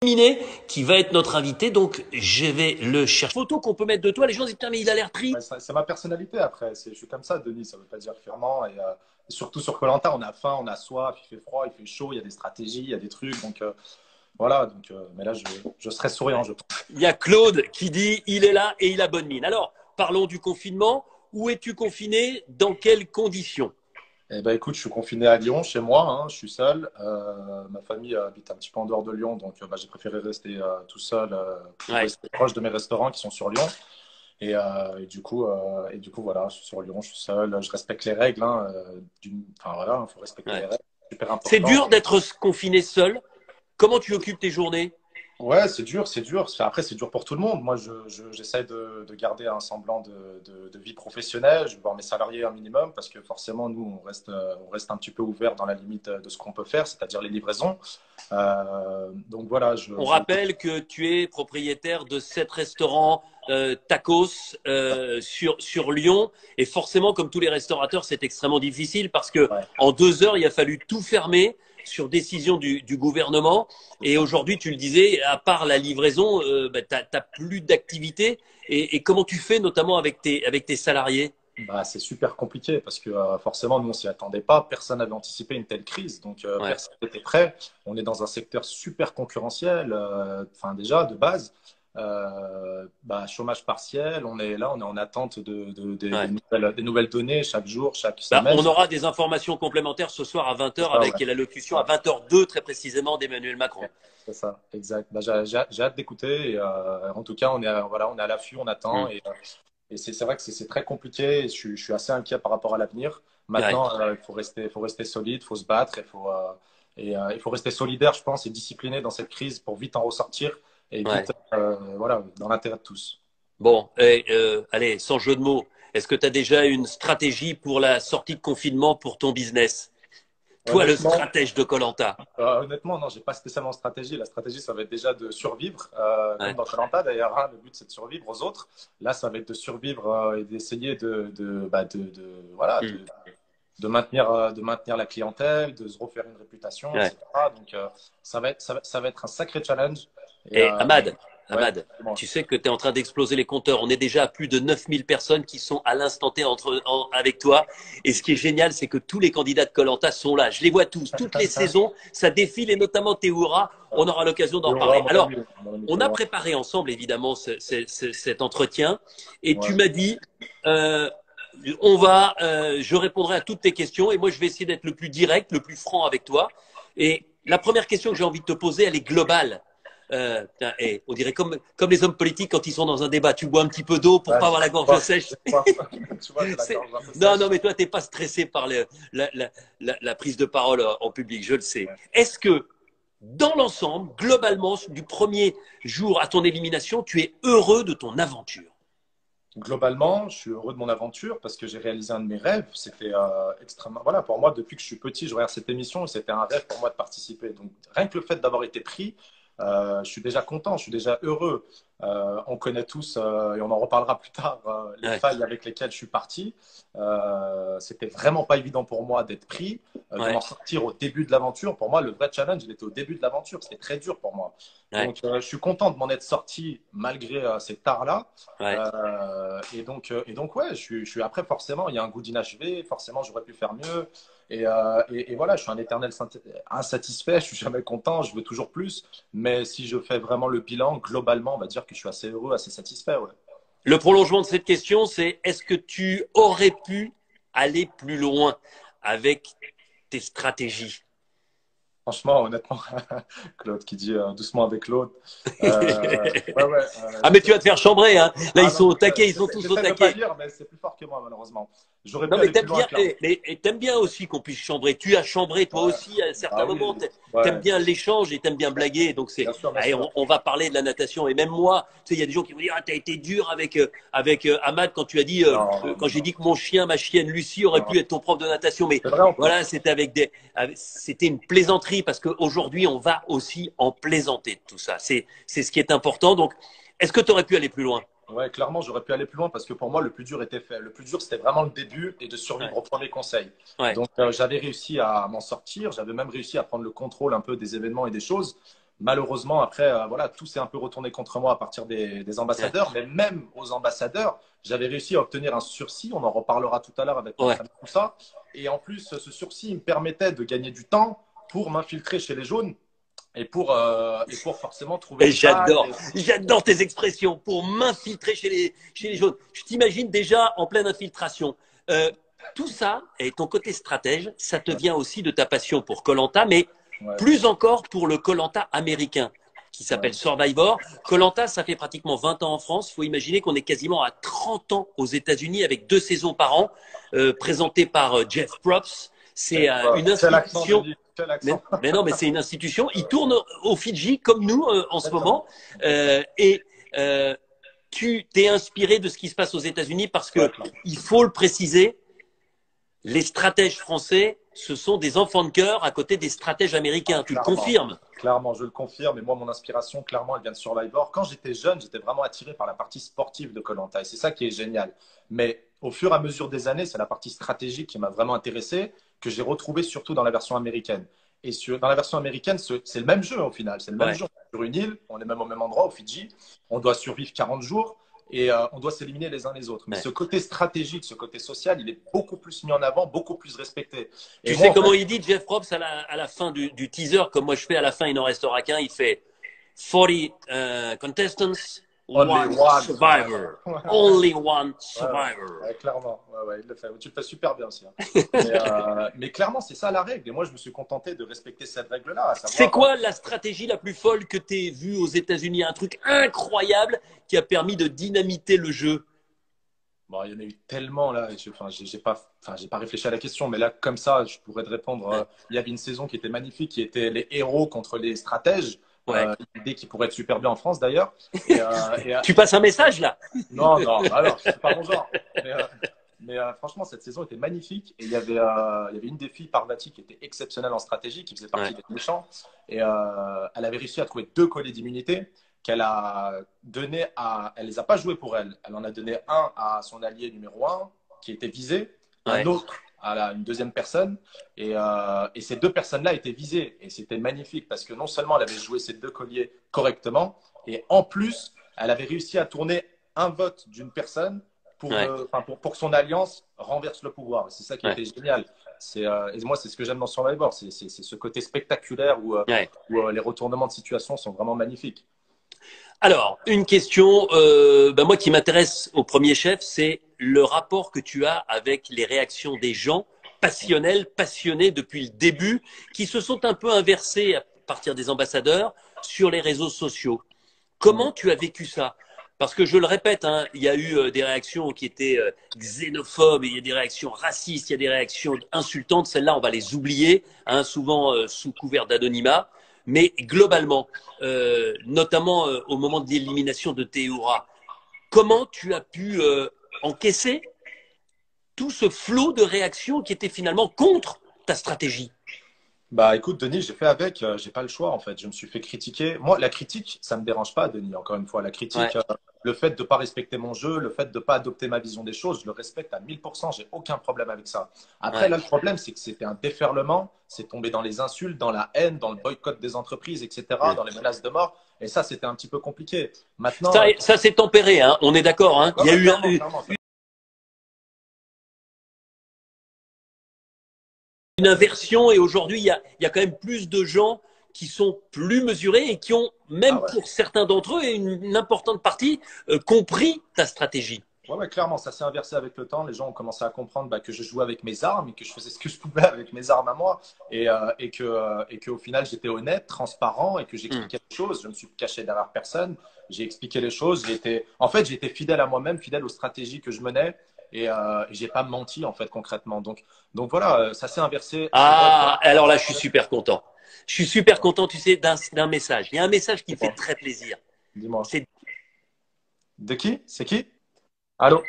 Minet, qui va être notre invité, donc je vais le chercher. Photo qu'on peut mettre de toi, les gens disent putain mais il a l'air triste. Ouais, c'est ma personnalité après. Je suis comme ça, Denis. Ça veut pas dire clairement. Et surtout sur koh, on a faim, on a soif, il fait froid, il fait chaud, il y a des stratégies, il y a des trucs. Donc voilà. Mais là, je serai souriant, je pense. Il y a Claude qui dit il est là et il a bonne mine. Alors parlons du confinement. Où es-tu confiné? Dans quelles conditions? Eh ben, écoute, je suis confiné à Lyon, chez moi. Hein, je suis seul. Ma famille habite un petit peu en dehors de Lyon, donc j'ai préféré rester tout seul pour Ouais. rester proche de mes restaurants qui sont sur Lyon. Et du coup, voilà, je suis sur Lyon, je suis seul. Je respecte les règles. Hein, enfin voilà, il faut respecter les Ouais. règles. Super C'est important. dur d'être confiné seul. Comment tu occupes tes journées? Ouais, c'est dur, c'est dur. Après, c'est dur pour tout le monde. Moi, j'essaie de garder un semblant de vie professionnelle. Je veux voir mes salariés un minimum parce que forcément, nous, on reste un petit peu ouvert dans la limite de ce qu'on peut faire, c'est-à-dire les livraisons. Donc voilà, On rappelle que tu es propriétaire de 7 restaurants tacos sur Lyon. Et forcément, comme tous les restaurateurs, c'est extrêmement difficile parce que ouais. en 2 heures, il a fallu tout fermer sur décision du gouvernement. Et aujourd'hui, tu le disais, à part la livraison, tu n'as plus d'activité. Et comment tu fais, notamment avec tes salariés? Bah, c'est super compliqué parce que forcément, nous, on s'y attendait pas. Personne n'avait anticipé une telle crise. Donc, Ouais. personne n'était prêt. On est dans un secteur super concurrentiel, enfin, déjà, de base. Chômage partiel, on est là, on est en attente Ouais. des nouvelles données chaque jour, chaque Bah, semaine. on aura des informations complémentaires ce soir à 20 C'est heures ça, ouais. avec l'allocution à 20h02 très précisément d'Emmanuel Macron. C'est ça, exact. J'ai hâte d'écouter. En tout cas, on est à l'affût, on attend. Mm. Et c'est vrai que c'est très compliqué. Et je suis assez inquiet par rapport à l'avenir. Ouais. Maintenant, il faut rester solide, il faut se battre, il faut rester solidaire, je pense, et discipliné dans cette crise pour vite en ressortir et Ouais. vite, voilà, dans l'intérêt de tous. Bon, allez, sans jeu de mots, est-ce que tu as déjà une stratégie pour la sortie de confinement pour ton business? Toi, le Honnêtement, stratège de koh. honnêtement, non, j'ai pas spécialement de stratégie. La stratégie, ça va être déjà de survivre, comme Ouais. dans koh d'ailleurs. Hein, le but, c'est de survivre aux autres. Là, ça va être de survivre et d'essayer voilà, Mm. de maintenir la clientèle, de se refaire une réputation, Ouais. etc. Donc, ça va être un sacré challenge. Et Et ouais, Ahmad, dis-moi. tu sais que tu es en train d'exploser les compteurs. On est déjà à plus de 9 000 personnes qui sont à l'instant T avec toi. Et ce qui est génial, c'est que tous les candidats de koh sont là. Je les vois tous, toutes les saisons, ça défile et notamment Théoura. On aura l'occasion Et d'en on va, parler. mon Alors, ami, mon ami, on c'est a moi. préparé ensemble, évidemment, cet entretien. Et tu Ouais. m'as dit, euh, je répondrai à toutes tes questions. Et moi, je vais essayer d'être le plus direct, le plus franc avec toi. Et la première question que j'ai envie de te poser, elle est globale. On dirait comme les hommes politiques quand ils sont dans un débat. Tu bois un petit peu d'eau pour Ouais, pas avoir la gorge sèche. tu vois, j'ai la gorge un peu Non, non, sèche. mais toi, t'es pas stressé par la prise de parole en public, je le sais. Est-ce que, dans l'ensemble, globalement, du premier jour à ton élimination, tu es heureux de ton aventure? Globalement, je suis heureux de mon aventure parce que j'ai réalisé un de mes rêves. C'était extrêmement. Voilà, pour moi, depuis que je suis petit, je regarde cette émission et c'était un rêve pour moi de participer. Donc, rien que le fait d'avoir été pris, je suis déjà content, je suis déjà heureux. On connaît tous, et on en reparlera plus tard, les Ouais, failles avec lesquelles je suis parti. C'était vraiment pas évident pour moi d'être pris, de m'en ouais, sortir au début de l'aventure. Pour moi, le vrai challenge, il était au début de l'aventure. C'était très dur pour moi. ouais, Donc, je suis content de m'en être sorti malgré ces tares-là. ouais. Ouais, je suis après, forcément, il y a un goût d'inachevé, forcément, j'aurais pu faire mieux. Et voilà, je suis un éternel insatisfait, je suis jamais content, je veux toujours plus. Mais si je fais vraiment le bilan, globalement, on va dire que je suis assez heureux, assez satisfait. Ouais. Le prolongement de cette question, c'est est-ce que tu aurais pu aller plus loin avec tes stratégies? Franchement, honnêtement, Claude qui dit doucement avec l'autre. Ouais, ouais. Ah, mais tu vas te faire chambrer, hein. Là, ils Ah sont non, au taquet, ils sont j'essaie tous au j'essaie de pas taquet. lire, mais c'est plus fort que moi, malheureusement. J'aurais Non, pu mais aller plus t'aimes loin, bien, clairement. et t'aimes bien aussi qu'on puisse chambrer. Tu as chambré toi Ouais. aussi à un certain Bah moment. oui, T'aimes ouais. bien l'échange et t'aimes bien blaguer. Donc Bien sûr, bien allez, sûr. on va parler de la natation. Et même moi, tu sais, il y a des gens qui vont dire, ah, t'as été dur avec Ahmad quand tu as dit, Non, quand non, j'ai non. dit que mon chien, ma chienne Lucie aurait Non. pu être ton prof de natation. Mais C'est vrai en voilà, plus. c'était une plaisanterie parce qu'aujourd'hui, on va aussi en plaisanter de tout ça. C'est ce qui est important. Donc, est-ce que tu aurais pu aller plus loin? Ouais, clairement, j'aurais pu aller plus loin parce que pour moi, le plus dur était fait. Le plus dur, c'était vraiment le début et de Ouais, survivre aux premiers conseils. ouais, Donc, j'avais réussi à m'en sortir. J'avais même réussi à prendre le contrôle un peu des événements et des choses. Malheureusement, après, voilà, tout s'est un peu retourné contre moi à partir des ambassadeurs. Mais même aux ambassadeurs, j'avais réussi à obtenir un sursis. On en reparlera tout à l'heure avec Ouais. tout ça. Et en plus, ce sursis il me permettait de gagner du temps pour m'infiltrer chez les jaunes et pour forcément trouver Et une faille. j'adore tes expressions pour m'infiltrer chez les jaunes. Je t'imagine déjà en pleine infiltration. Tout ça, et ton côté stratège, ça te vient aussi de ta passion pour koh, mais Ouais, plus encore pour le koh américain qui s'appelle ouais. Survivor. Koh, ça fait pratiquement 20 ans en France. Il faut imaginer qu'on est quasiment à 30 ans aux États-Unis avec 2 saisons par an, présentées par Jeff Probst. C'est une Quel accent, institution. Denis, quel accent. Mais non, mais c'est une institution. Il tourne au Fidji comme nous en ce moment. Exactement. Et tu t'es inspiré de ce qui se passe aux États-Unis parce Ouais, que il faut le préciser, les stratèges français, ce sont des enfants de cœur à côté des stratèges américains. Tu le clairement. confirmes? Clairement, je le confirme. Et moi, mon inspiration, clairement, elle vient de Survivor. Quand j'étais jeune, j'étais vraiment attiré par la partie sportive de koh. Et c'est ça qui est génial. Mais au fur et à mesure des années, c'est la partie stratégique qui m'a vraiment intéressé, que j'ai retrouvé surtout dans la version américaine. Et dans la version américaine, c'est le même jeu au final. C'est le même Ouais. jeu. On est sur une île, on est même au même endroit, au Fidji. On doit survivre 40 jours et on doit s'éliminer les uns les autres. Mais Ouais. ce côté stratégique, ce côté social, il est beaucoup plus mis en avant, beaucoup plus respecté. Et Tu moi, sais en comment fait, il dit, Jeff Probst, à la fin du teaser, comme moi je fais à la fin, il n'en restera qu'un, il fait 40 contestants, only one one survivor. survivor. Only one Ouais, survivor. ouais, clairement. Ouais, ouais, il le fait. Tu le fais super bien aussi. Hein. Mais clairement, c'est ça la règle. Et moi, je me suis contenté de respecter cette règle-là, à C'est savoir. quoi la stratégie la plus folle que tu aies vue aux États-Unis? Un truc incroyable qui a permis de dynamiter le jeu. Bon, il y en a eu tellement là. J'ai pas réfléchi à la question, mais là, comme ça, je pourrais te répondre. Il y avait une saison qui était magnifique, qui était les héros contre les stratèges. Ouais. Une idée qui pourrait être super bien en France d'ailleurs. Et, Tu passes un message là? non, non, alors, c'est pas mon genre. Mais franchement, cette saison était magnifique. Et il y avait une des filles, Parvati, qui était exceptionnelle en stratégie, qui faisait partie Ouais. des méchants. Et elle avait réussi à trouver 2 colliers d'immunité qu'elle a donné à. Elle les a pas joués pour elle. Elle en a donné un à son allié numéro 1, qui était visé, un Ouais. autre à une deuxième personne. Et ces 2 personnes-là étaient visées. Et c'était magnifique parce que non seulement elle avait joué ces 2 colliers correctement, et en plus, elle avait réussi à tourner un vote d'une personne Ouais. pour que son alliance renverse le pouvoir. C'est ça qui Ouais. était génial. Et moi, c'est ce que j'aime dans Survivor. C'est ce côté spectaculaire Ouais. où les retournements de situation sont vraiment magnifiques. Alors, une question, moi qui m'intéresse au premier chef, c'est le rapport que tu as avec les réactions des gens passionnels, passionnés depuis le début, qui se sont un peu inversés à partir des ambassadeurs sur les réseaux sociaux. Comment tu as vécu ça? Parce que je le répète, hein, il y a eu des réactions qui étaient xénophobes, il y a des réactions racistes, il y a des réactions insultantes. Celles-là, on va les oublier, hein, souvent sous couvert d'anonymat. Mais globalement, notamment au moment de l'élimination de Théoura, comment tu as pu encaisser tout ce flot de réactions qui était finalement contre ta stratégie? Bah écoute, Denis, j'ai fait avec, j'ai pas le choix en fait. Je me suis fait critiquer. Moi, la critique, ça me dérange pas, Denis, encore une fois. La Ouais, critique, le fait de pas respecter mon jeu, le fait de pas adopter ma vision des choses, je le respecte à 1000%. J'ai aucun problème avec ça. Après, ouais. là, le problème, c'est que c'était un déferlement. C'est tombé dans les insultes, dans la haine, dans le boycott des entreprises, etc., Ouais. dans les menaces de mort. Et ça, c'était un petit peu compliqué. Maintenant, Ça c'est tempéré, hein, on est d'accord. Hein. ouais, Il y a ouais, eu clairement, clairement. une inversion et aujourd'hui, il y a quand même plus de gens qui sont plus mesurés et qui ont, Ah même ouais. pour certains d'entre eux, et une importante partie, compris ta stratégie. Ouais, ouais, clairement, ça s'est inversé avec le temps. Les gens ont commencé à comprendre que je jouais avec mes armes et que je faisais ce que je pouvais avec mes armes à moi. Et qu'au final, j'étais honnête, transparent et que Hmm. j'expliquais les choses. Je me suis caché derrière personne. J'ai expliqué les choses. En fait, j'étais fidèle à moi-même, fidèle aux stratégies que je menais. Et j'ai pas menti, en fait, concrètement. Donc voilà, ça s'est inversé. C'est vrai. Ah, alors là, je suis super content. Je suis super content, tu sais, d'un message. Il y a un message qui me fait Dis-moi. très plaisir. Dis-moi. C'est De qui? C'est qui? Allô?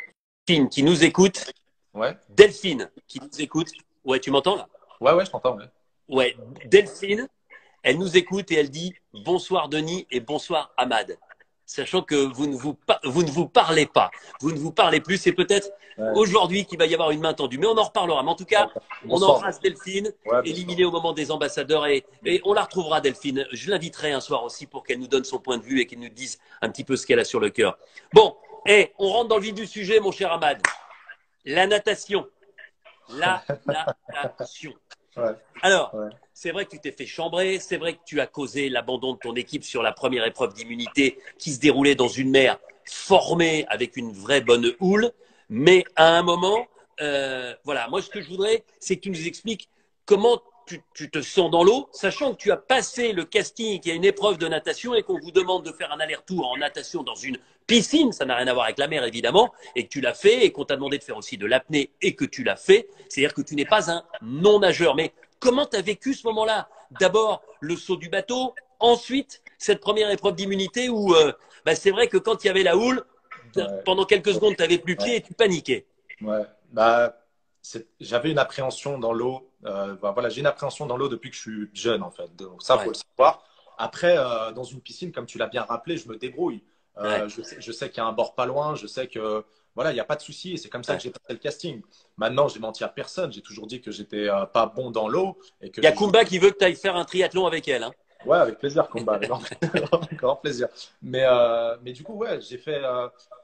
Delphine qui nous écoute. Ouais. Delphine qui nous écoute. Ouais, tu m'entends là? Ouais, ouais, je t'entends. Ouais. Ouais, Delphine, elle nous écoute et elle dit bonsoir Denis et bonsoir Ahmad. sachant que vous ne vous parlez pas, vous ne vous parlez plus. C'est peut-être Ouais. aujourd'hui qu'il va y avoir une main tendue, mais on en reparlera. Mais en tout cas, on Bonsoir. embrasse Delphine, Ouais, éliminée au moment des ambassadeurs, et on la retrouvera, Delphine. Je l'inviterai un soir aussi pour qu'elle nous donne son point de vue et qu'elle nous dise un petit peu ce qu'elle a sur le cœur. Bon, on rentre dans le vif du sujet, mon cher Ahmad. La natation. La natation. Ouais. Alors, Ouais. c'est vrai que tu t'es fait chambrer, c'est vrai que tu as causé l'abandon de ton équipe sur la première épreuve d'immunité qui se déroulait dans une mer formée avec une vraie bonne houle, mais à un moment, voilà, moi ce que je voudrais, c'est que tu nous expliques comment tu te sens dans l'eau, sachant que tu as passé le casting, qu'il y a une épreuve de natation et qu'on vous demande de faire un aller-retour en natation dans une piscine, ça n'a rien à voir avec la mer évidemment, et que tu l'as fait, et qu'on t'a demandé de faire aussi de l'apnée et que tu l'as fait, c'est-à-dire que tu n'es pas un non-nageur. Mais comment tu as vécu ce moment-là? D'abord le saut du bateau, ensuite cette première épreuve d'immunité où c'est vrai que quand il y avait la houle, Ouais. pendant quelques secondes, tu n'avais plus pied et tu paniquais. Ouais. J'avais une appréhension dans l'eau. Voilà, j'ai une appréhension dans l'eau depuis que je suis jeune, en fait. Donc, ça, faut Ouais, le savoir. Après, dans une piscine, comme tu l'as bien rappelé, je me débrouille. ouais, Je sais qu'il y a un bord pas loin. Je sais que, voilà, il n'y a pas de souci. Et c'est comme ça que ouais. j'ai passé le casting. Maintenant, j'ai menti à personne. J'ai toujours dit que j'étais pas bon dans l'eau et que Il y a je Kumba qui veut que tu ailles faire un triathlon avec elle. Hein. Ouais, avec plaisir, combat, avec grand plaisir. Mais du coup, ouais, j'ai fait.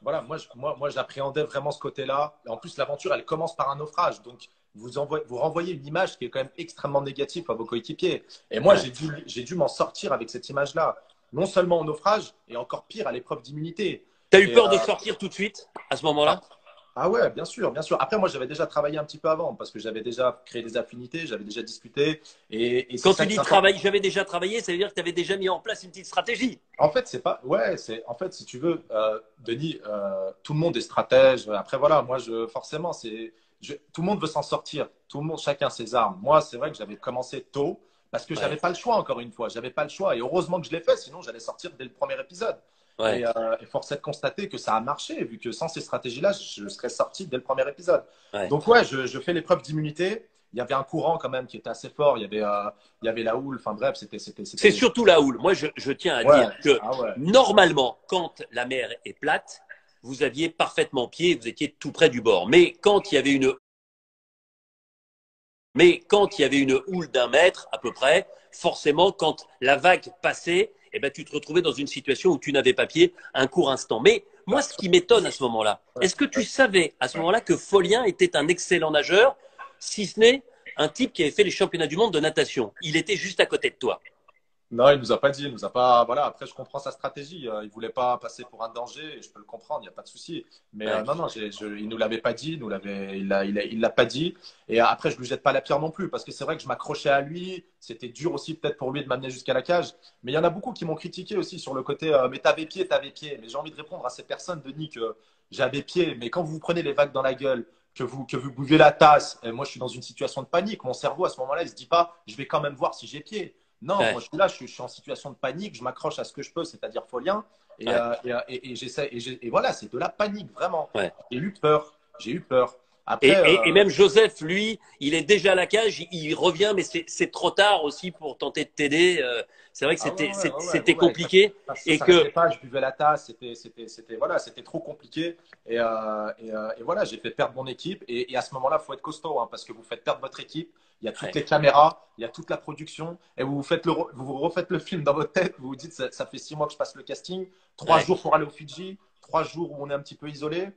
Voilà, moi j'appréhendais vraiment ce côté-là. En plus, l'aventure, elle commence par un naufrage. Donc, vous renvoyez une image qui est quand même extrêmement négative à vos coéquipiers. Et moi, Ouais. j'ai dû m'en sortir avec cette image-là. Non seulement au naufrage, et encore pire à l'épreuve d'immunité. Tu as eu Et, peur de sortir tout de suite à ce ah, moment-là? ah ouais, bien sûr, bien sûr. Après, moi, j'avais déjà travaillé un petit peu avant parce que j'avais déjà créé des affinités, j'avais déjà discuté. Et c'est Quand ça tu qui est dis important. travail, j'avais déjà travaillé, ça veut dire que tu avais déjà mis en place une petite stratégie. En fait, c'est pas. Ouais, c'est. En fait, si tu veux, Denis, tout le monde est stratège. Après, voilà, moi, forcément, tout le monde veut s'en sortir. Tout le monde, chacun ses armes. Moi, c'est vrai que j'avais commencé tôt parce que j'avais Ouais, pas le choix, encore une fois. J'avais pas le choix. Et heureusement que je l'ai fait, sinon, j'allais sortir dès le premier épisode. ouais. Et force est de constater que ça a marché, vu que sans ces stratégies-là, je serais sorti dès le premier épisode. Ouais. Donc, ouais, je fais l'épreuve d'immunité. Il y avait un courant quand même qui était assez fort. Il y avait la houle. Enfin, bref, C'est surtout la houle. Moi, je tiens à Ouais, dire que ah ouais. normalement, quand la mer est plate, vous aviez parfaitement pied, vous étiez tout près du bord. Mais quand il y avait une houle d'un mètre à peu près, forcément, quand la vague passait, eh ben, tu te retrouvais dans une situation où tu n'avais pas pied un court instant. Mais moi, ce qui m'étonne à ce moment-là, est-ce que tu savais à ce moment-là que Folien était un excellent nageur, si ce n'est un type qui avait fait les championnats du monde de natation? Il était juste à côté de toi. Non, il nous a pas dit, il nous a pas. Voilà, après, je comprends sa stratégie. Il voulait pas passer pour un danger, et je peux le comprendre, il n'y a pas de souci. Mais Ouais. non, non, il nous l'avait pas dit, il l'a pas dit. Et après, je lui jette pas la pierre non plus, parce que c'est vrai que je m'accrochais à lui. C'était dur aussi, peut-être pour lui, de m'amener jusqu'à la cage. Mais il y en a beaucoup qui m'ont critiqué aussi sur le côté, mais t'avais pied, t'avais pied. Mais j'ai envie de répondre à ces personnes, Denis, que j'avais pied. Mais quand vous vous prenez les vagues dans la gueule, que vous buvez la tasse, et moi, je suis dans une situation de panique. Mon cerveau, à ce moment-là, il se dit pas, je vais quand même voir si j'ai pied. Non, moi Ouais. je suis là, je suis en situation de panique, je m'accroche à ce que je peux, c'est-à-dire Folien, Ouais. et j'essaie, et voilà, c'est de la panique, vraiment. Ouais. J'ai eu peur, j'ai eu peur. Et, Après, et même Joseph, lui, il est déjà à la cage, il revient, mais c'est trop tard aussi pour tenter de t'aider. C'est vrai que ah ouais, ouais, ouais, ouais, c'était ouais, ouais, compliqué ça et s'arrêtait que pas, je buvais la tasse, voilà, c'était trop compliqué. Et voilà, j'ai fait perdre mon équipe. Et à ce moment-là, il faut être costaud, hein, parce que vous faites perdre votre équipe. Il y a toutes ouais, les caméras, il y a toute la production, et vous refaites le film dans votre tête. Vous vous dites, ça fait 6 mois que je passe le casting, 3 jours ouais. pour aller au Fidji, 3 jours où on est un petit peu isolé.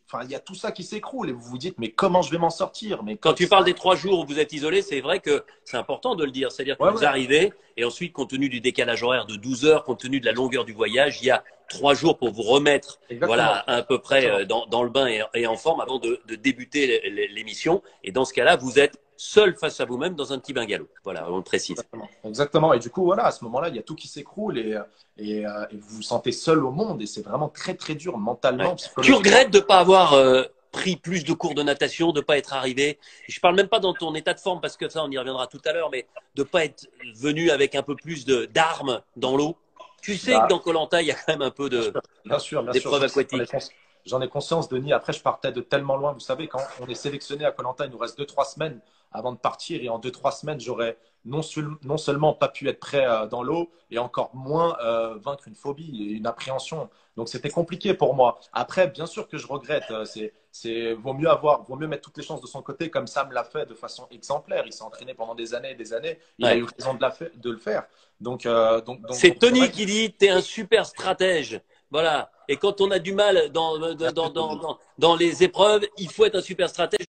Enfin, il y a tout ça qui s'écroule, et vous vous dites, mais comment je vais m'en sortir? Mais Quand tu parles des 3 jours où vous êtes isolé, c'est vrai que c'est important de le dire. C'est-à-dire que ouais, vous ouais, arrivez et ensuite, compte tenu du décalage horaire de 12 heures, compte tenu de la longueur du voyage, il y a 3 jours pour vous remettre, voilà, exactement, à peu près exactement. dans le bain et en forme avant de débuter l'émission. Et dans ce cas-là, vous êtes seul face à vous-même dans un petit bungalow. Voilà, on le précise. Exactement. Exactement. Et du coup, voilà, à ce moment-là, il y a tout qui s'écroule et vous vous sentez seul au monde et c'est vraiment très, très dur Ouais. mentalement, Tu psychologiquement. regrettes de ne pas avoir pris plus de cours de natation, de ne pas être arrivé. Je ne parle même pas dans ton état de forme parce que ça, on y reviendra tout à l'heure, mais de ne pas être venu avec un peu plus d'armes dans l'eau. Tu sais que Bah, dans Koh Lanta, il y a quand même un peu bien sûr, bien sûr, bien sûr. d'épreuves aquatiques. J'en ai conscience, Denis. Après, je partais de tellement loin. Vous savez, quand on est sélectionné à Koh Lanta, il nous reste 2, 3 semaines avant de partir. Et en 2, 3 semaines, j'aurais non seulement pas pu être prêt dans l'eau, et encore moins vaincre une phobie et une appréhension. Donc c'était compliqué pour moi. Après, bien sûr que je regrette. Vaut mieux mettre toutes les chances de son côté, comme Sam l'a fait de façon exemplaire. Il s'est entraîné pendant des années et des années. Il a Ouais. eu raison de le faire. C'est C'est vrai Tony que qui dit, tu es un super stratège. Voilà. Et quand on a du mal merci, Tony. dans les épreuves, il faut être un super stratège.